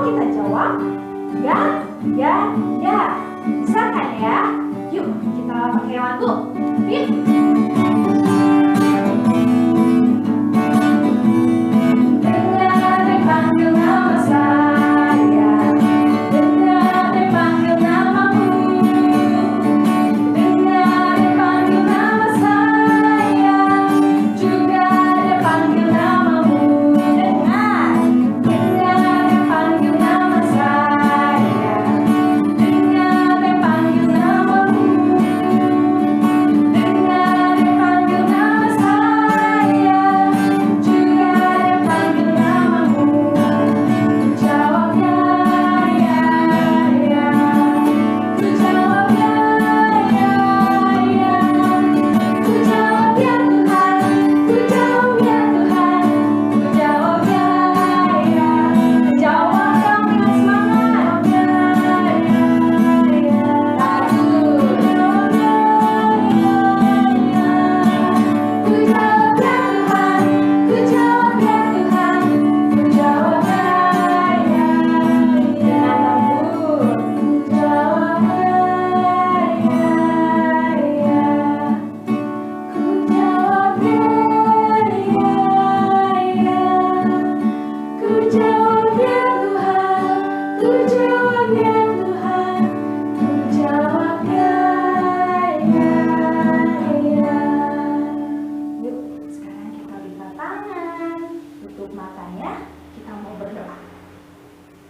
kita jawab ya, ya, ya. Bisa kan ya? Yuk kita pakai lagu. Yuk.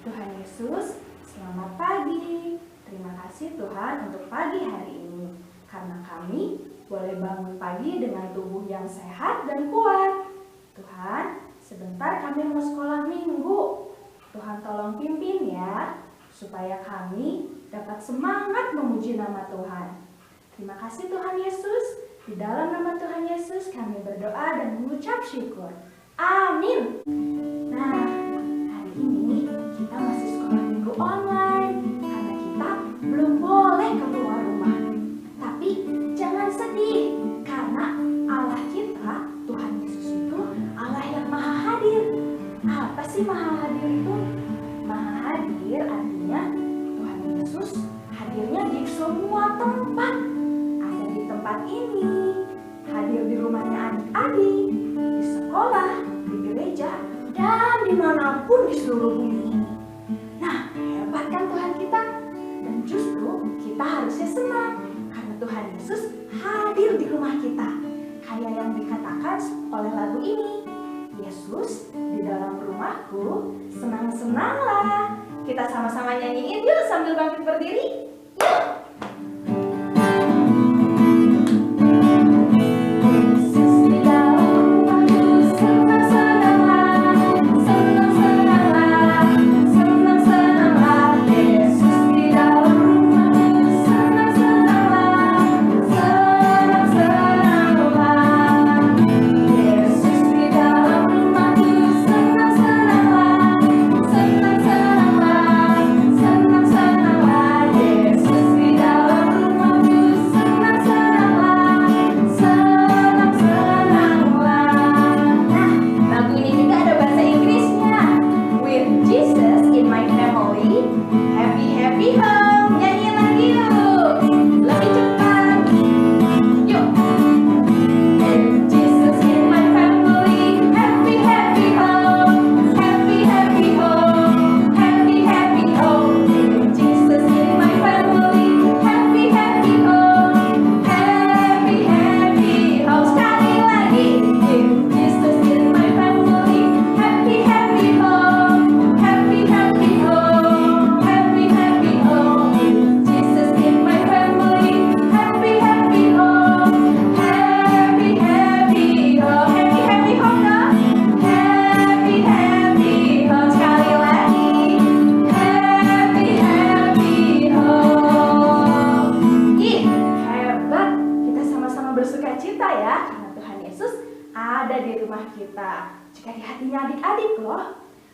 Tuhan Yesus, selamat pagi. Terima kasih Tuhan untuk pagi hari ini. Karena kami boleh bangun pagi dengan tubuh yang sehat dan kuat. Tuhan, sebentar kami mau sekolah minggu. Tuhan tolong pimpin ya, supaya kami dapat semangat memuji nama Tuhan. Terima kasih Tuhan Yesus. Di dalam nama Tuhan Yesus kami berdoa dan mengucap syukur. Amin. Nah, hari ini kita masih sekolah minggu online karena kita belum boleh keluar rumah. Tapi jangan sedih karena Allah kita, Tuhan Yesus itu Allah yang maha hadir. Apa sih maha hadir itu? Maha hadir artinya Tuhan Yesus hadirnya di semua tempat. Ada di tempat ini, hadir di rumahnya adik-adik, di sekolah, di gereja, dan dimanapun di seluruh bumi ini. Nah, hebat kan Tuhan kita? Dan justru kita harusnya senang karena Tuhan Yesus hadir di rumah kita. Kayak yang dikatakan oleh lagu ini, Yesus di dalam rumahku, senang-senanglah. Kita sama-sama nyanyiin yuk sambil bangkit berdiri. Yuk!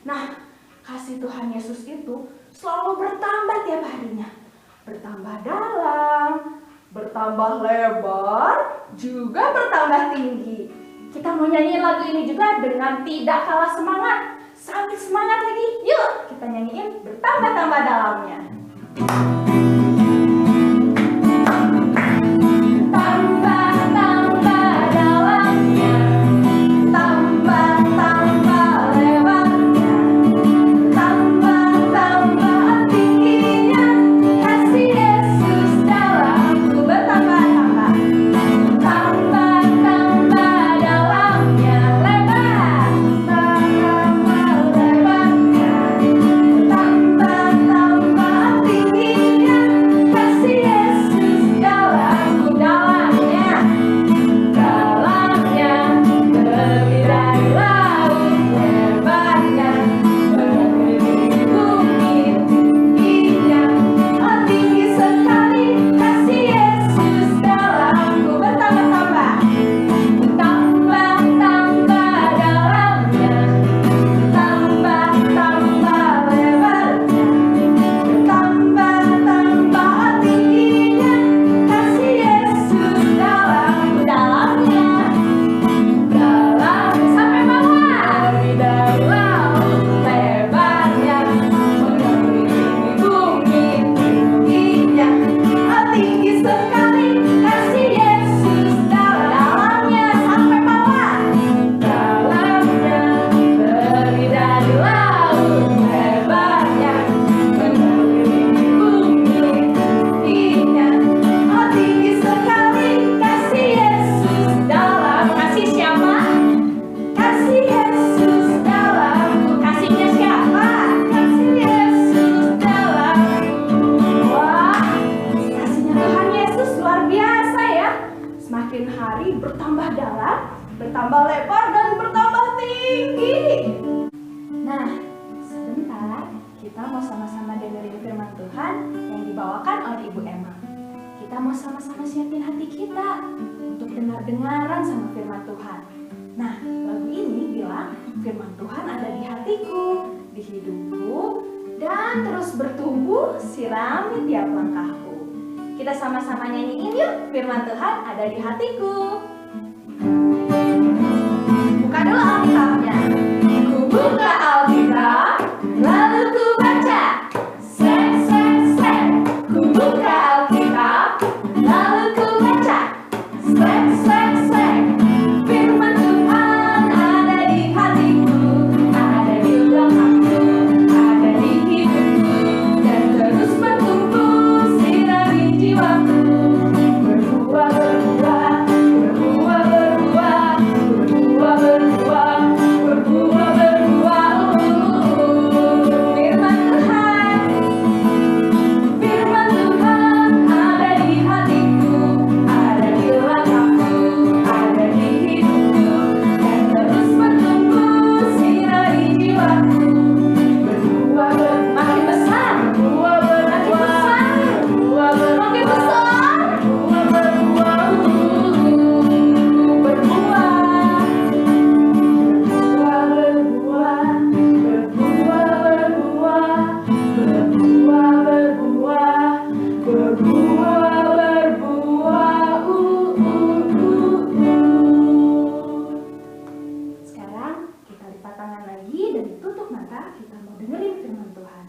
Nah, kasih Tuhan Yesus itu selalu bertambah tiap harinya. Bertambah dalam, bertambah lebar, juga bertambah tinggi. Kita mau nyanyiin lagu ini juga dengan tidak kalah semangat. Sambil semangat lagi, yuk kita nyanyiin bertambah-tambah dalamnya. Semakin hari bertambah dalam, bertambah lebar, dan bertambah tinggi. Nah, sebentar kita mau sama-sama dengerin firman Tuhan yang dibawakan oleh Ibu Emma. Kita mau sama-sama siapin hati kita untuk dengar-dengaran sama firman Tuhan. Nah, lagu ini bilang firman Tuhan ada di hatiku, di hidupku, dan terus bertumbuh, sirami tiap langkahku. Kita sama-sama nyanyiin yuk, firman Tuhan ada di hatiku. Buka dulu Alkitabnya. Ku buka Alkitab, lalu ku baca. Sek, sek, sek. Ku buka Alkitab, lalu ku baca. Sek, sek, sek. Firman Tuhan ada di hatiku, ada di langkahku, ada di hidupku, dan terus bertumbuh, sirami jiwaku. Berbuah, berbuah, berbuah, berbuah, berbuah, berbuah, berbuah, berbuah. Firman Tuhan, firman Tuhan ada di hatiku, ada di langkahku, ada di hidupku, dan terus bertumbuh, sirami jiwaku. Berbuah, makin besar, berbuah, berbuah, berbuah, makin besar, berbuah, berbuah, berbuah, berbuah, berbuah, berbuah, berbuah, berbuah. Sekarang kita lipat tangan lagi dan tutup mata, kita mau dengerin firman Tuhan.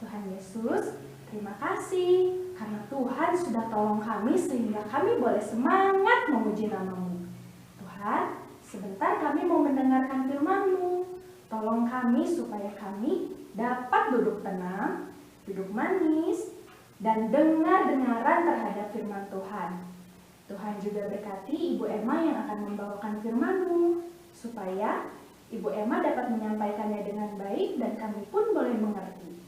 Tuhan Yesus, terima kasih karena Tuhan sudah tolong kami sehingga kami boleh semangat memuji nama-Mu. Tuhan, sebentar kami mau mendengarkan firman-Mu. Tolong kami supaya kami dapat duduk tenang, duduk manis, dan dengar-dengaran terhadap firman Tuhan. Tuhan juga berkati Ibu Emma yang akan membawakan firman-Mu, supaya Ibu Emma dapat menyampaikannya dengan baik dan kami pun boleh mengerti.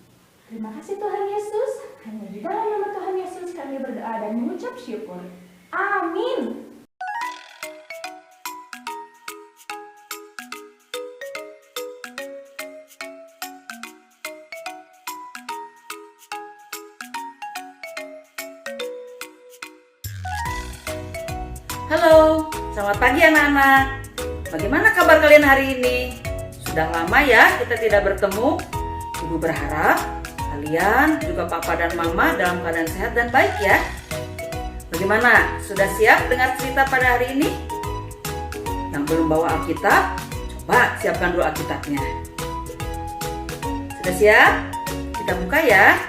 Terima kasih Tuhan Yesus, hanya di dalam nama Tuhan Yesus kami berdoa dan mengucap syukur. Amin. Halo, selamat pagi anak-anak. Bagaimana kabar kalian hari ini? Sudah lama ya kita tidak bertemu. Ibu berharap kalian juga papa dan mama dalam keadaan sehat dan baik ya. Bagaimana? Sudah siap dengar cerita pada hari ini? Yang belum bawa Alkitab, Coba siapkan dulu Alkitabnya. Sudah siap? Kita buka ya.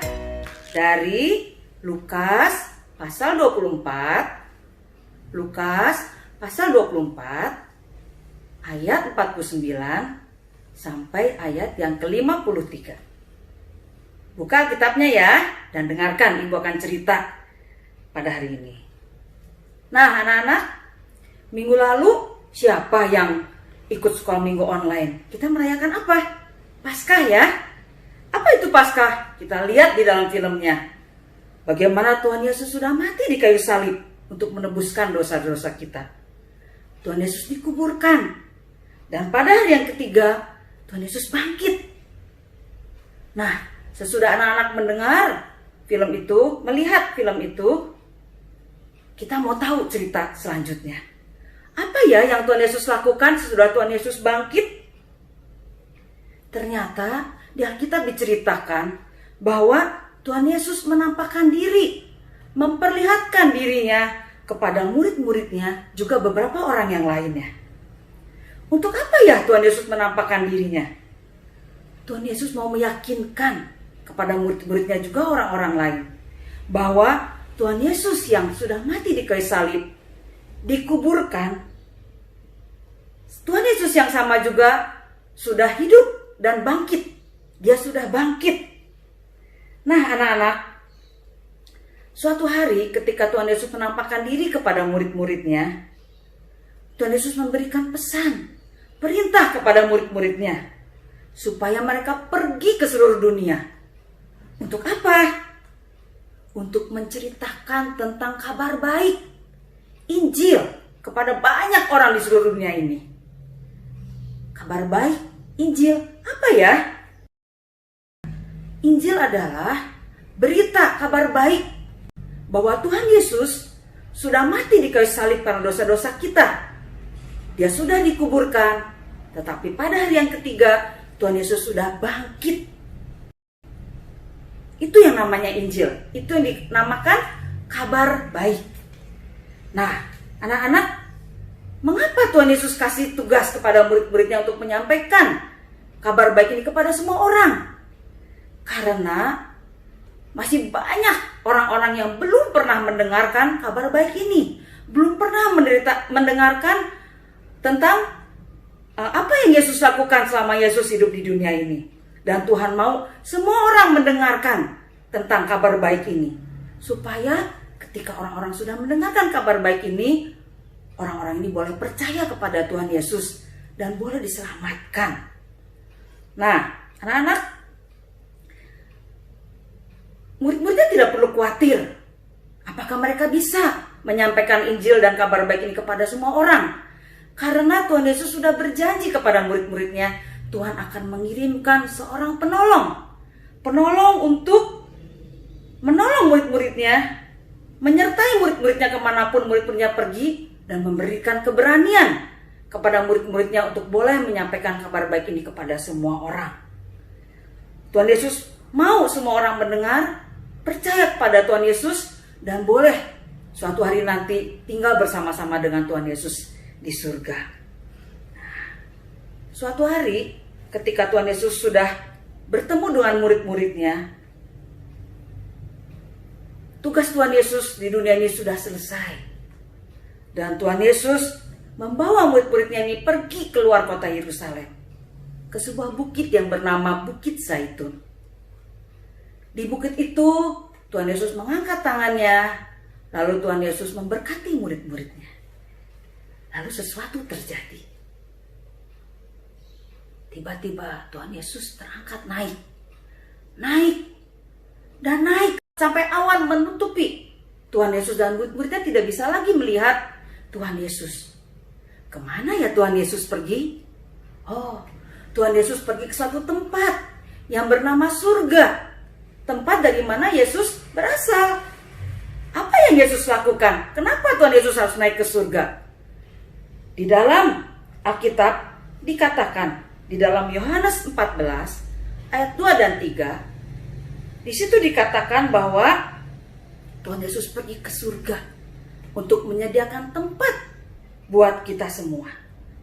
Dari Lukas pasal 24. Lukas pasal 24 ayat 49 sampai ayat yang ke-53. Buka Alkitabnya ya dan dengarkan Ibu akan cerita pada hari ini. Nah, anak-anak, minggu lalu siapa yang ikut sekolah minggu online? Kita merayakan apa? Paskah ya. Apa itu Paskah? Kita lihat di dalam filmnya. Bagaimana Tuhan Yesus sudah mati di kayu salib untuk menebuskan dosa-dosa kita. Tuhan Yesus dikuburkan. Dan pada hari yang ketiga, Tuhan Yesus bangkit. Nah, sesudah anak-anak mendengar film itu, melihat film itu, kita mau tahu cerita selanjutnya. Apa ya yang Tuhan Yesus lakukan sesudah Tuhan Yesus bangkit? Ternyata di Alkitab diceritakan bahwa Tuhan Yesus menampakkan diri, memperlihatkan dirinya kepada murid-muridnya, juga beberapa orang yang lainnya. Untuk apa ya Tuhan Yesus menampakkan dirinya? Tuhan Yesus mau meyakinkan kepada murid-muridnya juga orang-orang lain bahwa Tuhan Yesus yang sudah mati di kayu salib, dikuburkan, Tuhan Yesus yang sama juga sudah hidup dan bangkit. Dia sudah bangkit. Nah, anak-anak, suatu hari ketika Tuhan Yesus menampakkan diri kepada murid-muridnya, Tuhan Yesus memberikan pesan, perintah kepada murid-muridnya supaya mereka pergi ke seluruh dunia. Untuk apa? Untuk menceritakan tentang kabar baik, Injil, kepada banyak orang di seluruh dunia ini. Kabar baik, Injil, apa ya? Injil adalah berita kabar baik bahwa Tuhan Yesus sudah mati di kayu salib karena dosa-dosa kita. Dia sudah dikuburkan, tetapi pada hari yang ketiga Tuhan Yesus sudah bangkit. Itu yang namanya Injil. Itu yang dinamakan kabar baik. Nah, anak-anak, mengapa Tuhan Yesus kasih tugas kepada murid-muridnya untuk menyampaikan kabar baik ini kepada semua orang? Karena masih banyak orang-orang yang belum pernah mendengarkan kabar baik ini. Belum pernah mendengarkan tentang apa yang Yesus lakukan selama Yesus hidup di dunia ini. Dan Tuhan mau semua orang mendengarkan tentang kabar baik ini. Supaya ketika orang-orang sudah mendengarkan kabar baik ini, orang-orang ini boleh percaya kepada Tuhan Yesus dan boleh diselamatkan. Nah, anak-anak, murid-muridnya tidak perlu khawatir. Apakah mereka bisa menyampaikan Injil dan kabar baik ini kepada semua orang? Karena Tuhan Yesus sudah berjanji kepada murid-muridnya, Tuhan akan mengirimkan seorang penolong. Penolong untuk menolong murid-muridnya, menyertai murid-muridnya kemanapun murid-muridnya pergi, dan memberikan keberanian kepada murid-muridnya untuk boleh menyampaikan kabar baik ini kepada semua orang. Tuhan Yesus mau semua orang mendengar, percaya kepada Tuhan Yesus, dan boleh suatu hari nanti tinggal bersama-sama dengan Tuhan Yesus di surga. Suatu hari ketika Tuhan Yesus sudah bertemu dengan murid-muridnya, tugas Tuhan Yesus di dunia ini sudah selesai. Dan Tuhan Yesus membawa murid-muridnya ini pergi keluar kota Yerusalem, ke sebuah bukit yang bernama Bukit Zaitun. Di bukit itu Tuhan Yesus mengangkat tangannya, lalu Tuhan Yesus memberkati murid-muridnya. Lalu sesuatu terjadi. Tiba-tiba Tuhan Yesus terangkat naik. Dan naik sampai awan menutupi Tuhan Yesus, dan murid-muridnya tidak bisa lagi melihat Tuhan Yesus. Kemana ya Tuhan Yesus pergi? Oh, Tuhan Yesus pergi ke suatu tempat yang bernama surga. Tempat dari mana Yesus berasal. Apa yang Yesus lakukan? Kenapa Tuhan Yesus harus naik ke surga? Di dalam Alkitab dikatakan, di dalam Yohanes 14 ayat 2 dan 3, di situ dikatakan bahwa Tuhan Yesus pergi ke surga untuk menyediakan tempat buat kita semua.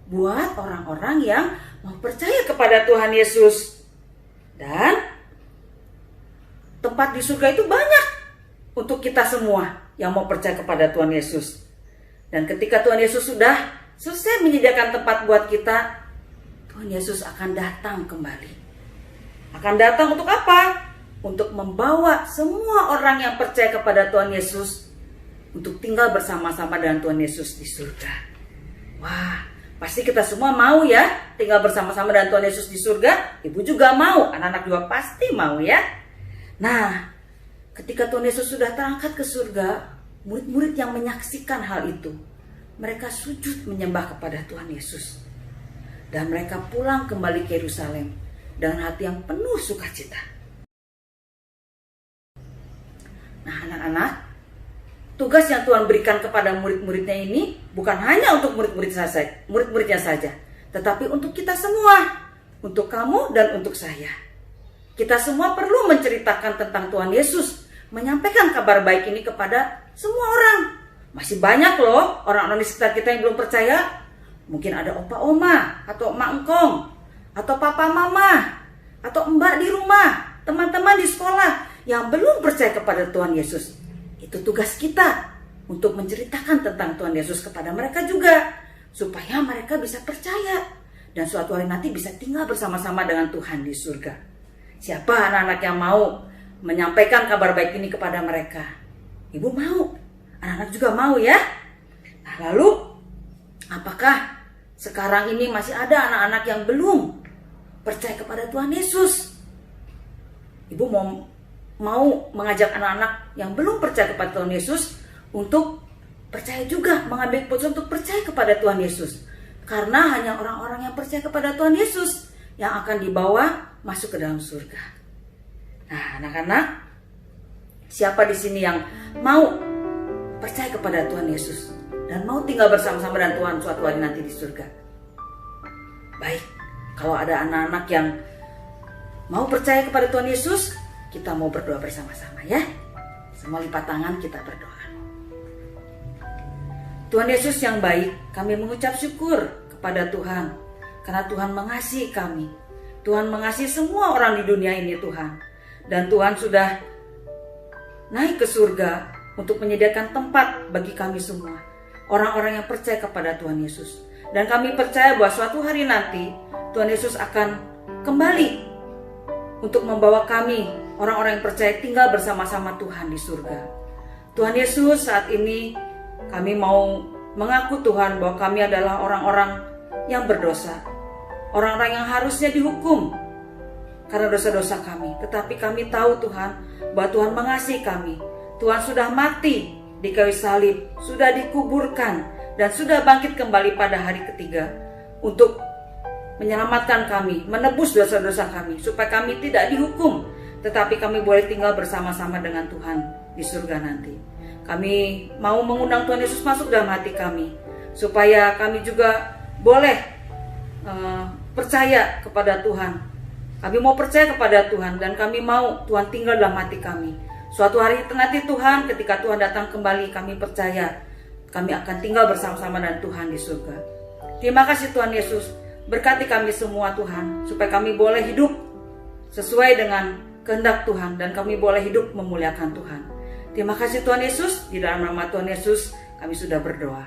buat orang-orang yang mau percaya kepada Tuhan Yesus. Dan tempat di surga itu banyak untuk kita semua yang mau percaya kepada Tuhan Yesus. Dan ketika Tuhan Yesus sudah selesai menyediakan tempat buat kita, Tuhan Yesus akan datang kembali. Akan datang untuk apa? Untuk membawa semua orang yang percaya kepada Tuhan Yesus untuk tinggal bersama-sama dengan Tuhan Yesus di surga. Wah, pasti kita semua mau ya tinggal bersama-sama dengan Tuhan Yesus di surga. Ibu juga mau, anak-anak juga pasti mau ya. Nah, ketika Tuhan Yesus sudah terangkat ke surga, murid-murid yang menyaksikan hal itu, mereka sujud menyembah kepada Tuhan Yesus. Dan mereka pulang kembali ke Yerusalem dengan hati yang penuh sukacita. Nah, anak-anak, tugas yang Tuhan berikan kepada murid-muridnya ini bukan hanya untuk muridnya saja, tetapi untuk kita semua, untuk kamu dan untuk saya. Kita semua perlu menceritakan tentang Tuhan Yesus, menyampaikan kabar baik ini kepada semua orang. Masih banyak loh orang-orang di sekitar kita yang belum percaya. Mungkin ada opa oma, atau emak engkong, atau papa mama, atau mbak di rumah, teman-teman di sekolah yang belum percaya kepada Tuhan Yesus. Itu tugas kita untuk menceritakan tentang Tuhan Yesus kepada mereka juga, supaya mereka bisa percaya dan suatu hari nanti bisa tinggal bersama-sama dengan Tuhan di surga. Siapa anak-anak yang mau menyampaikan kabar baik ini kepada mereka? Ibu mau, anak-anak juga mau ya. Nah, lalu apakah sekarang ini masih ada anak-anak yang belum percaya kepada Tuhan Yesus? Ibu mau mengajak anak-anak yang belum percaya kepada Tuhan Yesus untuk percaya juga, mengambil keputusan untuk percaya kepada Tuhan Yesus. Karena hanya orang-orang yang percaya kepada Tuhan Yesus yang akan dibawa masuk ke dalam surga. Nah, anak-anak, siapa di sini yang mau percaya kepada Tuhan Yesus dan mau tinggal bersama-sama dengan Tuhan suatu hari nanti di surga? Baik, kalau ada anak-anak yang mau percaya kepada Tuhan Yesus, kita mau berdoa bersama-sama ya. Semua lipat tangan, kita berdoa. Tuhan Yesus yang baik, kami mengucap syukur kepada Tuhan karena Tuhan mengasihi kami. Tuhan mengasihi semua orang di dunia ini, Tuhan. Dan Tuhan sudah naik ke surga untuk menyediakan tempat bagi kami semua, orang-orang yang percaya kepada Tuhan Yesus. Dan kami percaya bahwa suatu hari nanti Tuhan Yesus akan kembali untuk membawa kami, orang-orang yang percaya, tinggal bersama-sama Tuhan di surga. Tuhan Yesus, saat ini kami mau mengaku Tuhan bahwa kami adalah orang-orang yang berdosa, orang-orang yang harusnya dihukum karena dosa-dosa kami. Tetapi kami tahu Tuhan bahwa Tuhan mengasihi kami. Tuhan sudah mati di kayu salib, sudah dikuburkan, dan sudah bangkit kembali pada hari ketiga untuk menyelamatkan kami, menebus dosa-dosa kami, supaya kami tidak dihukum, tetapi kami boleh tinggal bersama-sama dengan Tuhan di surga nanti. Kami mau mengundang Tuhan Yesus masuk dalam hati kami, supaya kami juga boleh percaya kepada Tuhan. Kami mau percaya kepada Tuhan dan kami mau Tuhan tinggal dalam hati kami. Suatu hari nanti Tuhan, ketika Tuhan datang kembali, kami percaya kami akan tinggal bersama-sama dengan Tuhan di surga. Terima kasih Tuhan Yesus. Berkati kami semua Tuhan, supaya kami boleh hidup sesuai dengan kehendak Tuhan dan kami boleh hidup memuliakan Tuhan. Terima kasih Tuhan Yesus. Di dalam nama Tuhan Yesus kami sudah berdoa.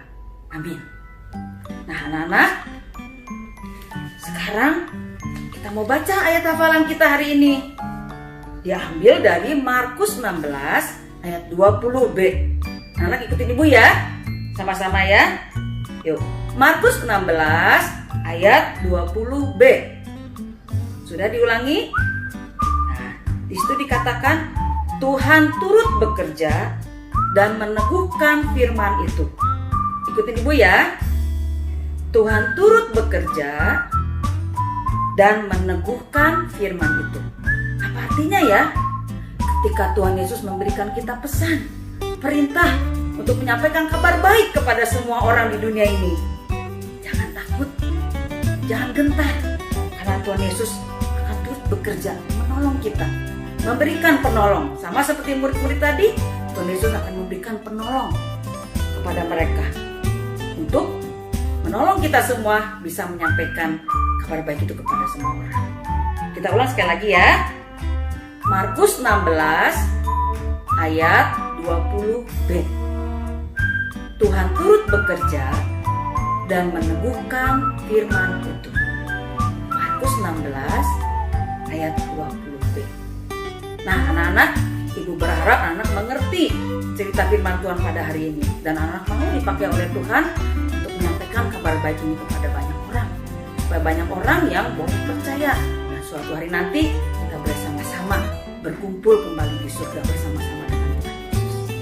Amin. Nah, anak-anak, sekarang kita mau baca ayat hafalan kita hari ini. Diambil dari Markus 16 ayat 20b. Anak ikutin ibu ya. Sama-sama ya. Yuk, Markus 16 ayat 20b. Sudah diulangi? Nah, di situ dikatakan Tuhan turut bekerja dan meneguhkan firman itu. Ikutin ibu ya. Tuhan turut bekerja dan meneguhkan firman itu. Apa artinya ya? Ketika Tuhan Yesus memberikan kita pesan, perintah untuk menyampaikan kabar baik kepada semua orang di dunia ini, jangan takut, jangan gentar, karena Tuhan Yesus akan turut bekerja menolong kita, memberikan penolong. Sama seperti murid-murid tadi, Tuhan Yesus akan memberikan penolong kepada mereka untuk menolong kita semua bisa menyampaikan kabar baik itu kepada semua orang. Kita ulang sekali lagi ya. Markus 16 ayat 20b. Tuhan turut bekerja dan meneguhkan firman itu. Markus 16 ayat 20b. Nah, anak-anak, Ibu berharap anak mengerti cerita firman Tuhan pada hari ini, dan anak mau dipakai oleh Tuhan untuk menyampaikan kabar baik ini kepada banyak orang, supaya banyak orang yang boleh percaya dan suatu hari nanti kita bersama-sama berkumpul kembali di surga bersama-sama dengan Tuhan Yesus.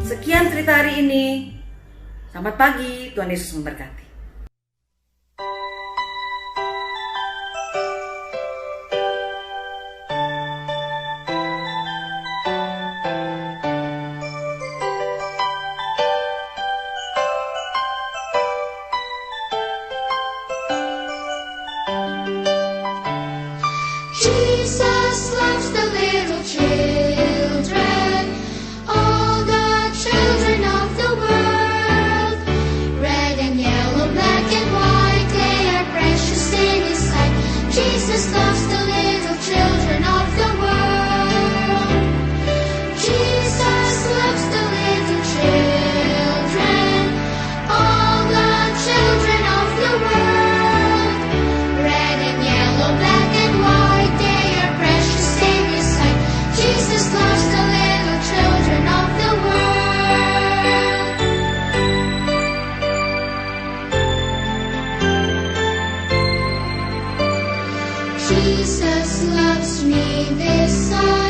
Sekian cerita hari ini. Selamat pagi, Tuhan Yesus memberkati. Jesus loves the little children, all the children of the world. Red and yellow, black and white, they are precious in His sight. Jesus loves the little children of the world. Jesus loves the little children, all the children of the world. Red and yellow, black and white, they are precious in His sight. Jesus loves the little children of the world. Jesus loves me, this I